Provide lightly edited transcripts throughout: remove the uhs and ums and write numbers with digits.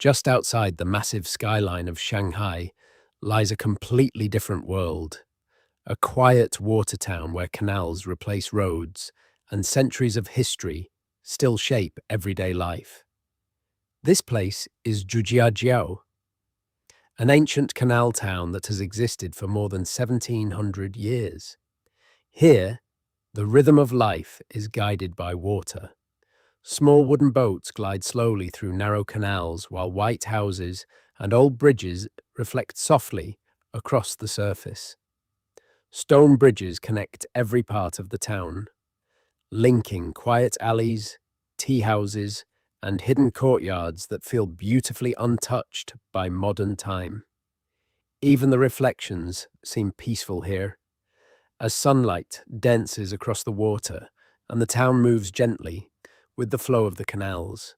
Just outside the massive skyline of Shanghai lies a completely different world, a quiet water town where canals replace roads and centuries of history still shape everyday life. This place is Zhujiajiao, an ancient canal town that has existed for more than 1700 years. Here, the rhythm of life is guided by water. Small wooden boats glide slowly through narrow canals while white houses and old bridges reflect softly across the surface. Stone bridges connect every part of the town, linking quiet alleys, tea houses, and hidden courtyards that feel beautifully untouched by modern time. Even the reflections seem peaceful here, as sunlight dances across the water and the town moves gently with the flow of the canals.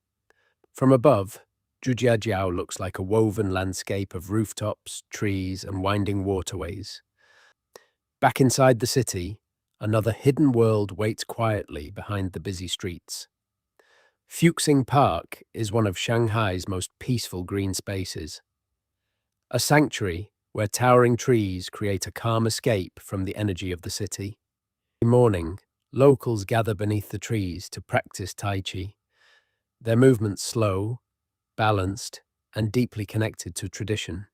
From above, Zhujiajiao looks like a woven landscape of rooftops, trees, and winding waterways. Back inside the city, another hidden world waits quietly behind the busy streets. Fuxing Park is one of Shanghai's most peaceful green spaces, a sanctuary where towering trees create a calm escape from the energy of the city. Every morning, locals gather beneath the trees to practice Tai Chi, their movements slow, balanced, and deeply connected to tradition.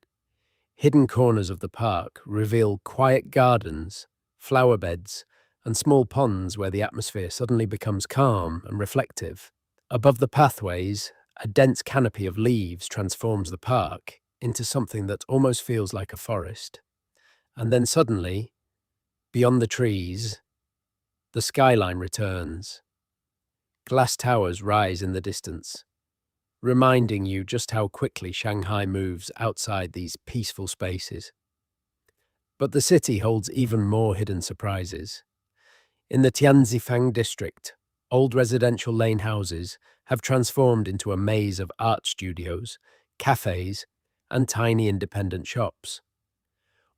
Hidden corners of the park reveal quiet gardens, flower beds, and small ponds where the atmosphere suddenly becomes calm and reflective. Above the pathways, a dense canopy of leaves transforms the park into something that almost feels like a forest. And then suddenly, beyond the trees, the skyline returns. Glass towers rise in the distance, reminding you just how quickly Shanghai moves outside these peaceful spaces. But the city holds even more hidden surprises. In the Tianzifang district, old residential lane houses have transformed into a maze of art studios, cafes, and tiny independent shops.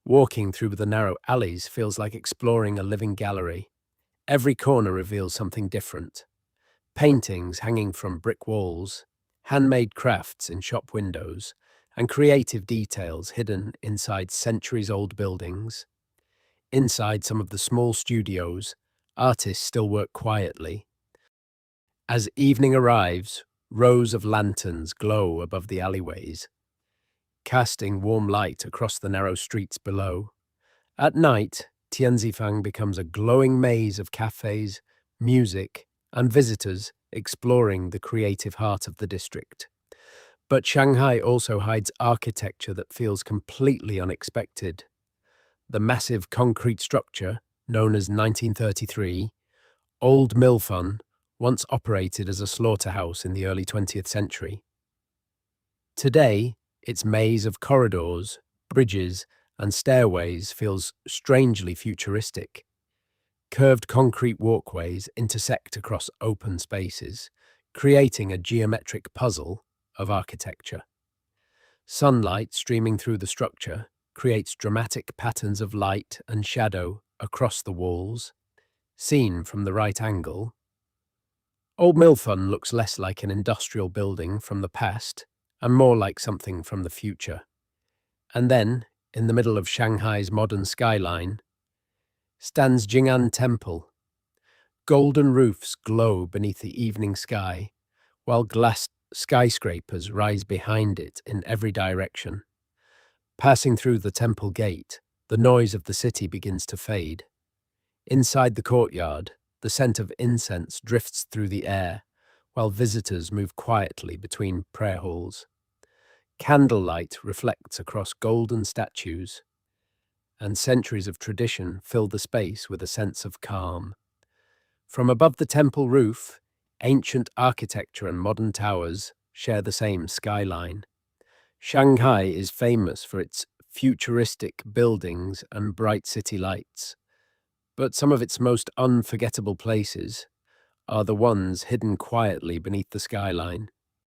Walking through the narrow alleys feels like exploring a living gallery. Every corner reveals something different. Paintings hanging from brick walls, handmade crafts in shop windows, and creative details hidden inside centuries-old buildings. Inside some of the small studios, artists still work quietly. As evening arrives, rows of lanterns glow above the alleyways, casting warm light across the narrow streets below. At night, Tianzifang becomes a glowing maze of cafes, music, and visitors exploring the creative heart of the district. But Shanghai also hides architecture that feels completely unexpected. The massive concrete structure, known as 1933, Old Milfun, once operated as a slaughterhouse in the early 20th century. Today, its maze of corridors, bridges, and stairways feels strangely futuristic. Curved concrete walkways intersect across open spaces, creating a geometric puzzle of architecture. Sunlight streaming through the structure creates dramatic patterns of light and shadow across the walls. Seen from the right angle, Old Milfun looks less like an industrial building from the past and more like something from the future. And then, in the middle of Shanghai's modern skyline, stands Jing'an Temple. Golden roofs glow beneath the evening sky, while glass skyscrapers rise behind it in every direction. Passing through the temple gate, the noise of the city begins to fade. Inside the courtyard, the scent of incense drifts through the air, while visitors move quietly between prayer halls. Candlelight reflects across golden statues, and centuries of tradition fill the space with a sense of calm. From above the temple roof, ancient architecture and modern towers share the same skyline. Shanghai is famous for its futuristic buildings and bright city lights, but some of its most unforgettable places are the ones hidden quietly beneath the skyline.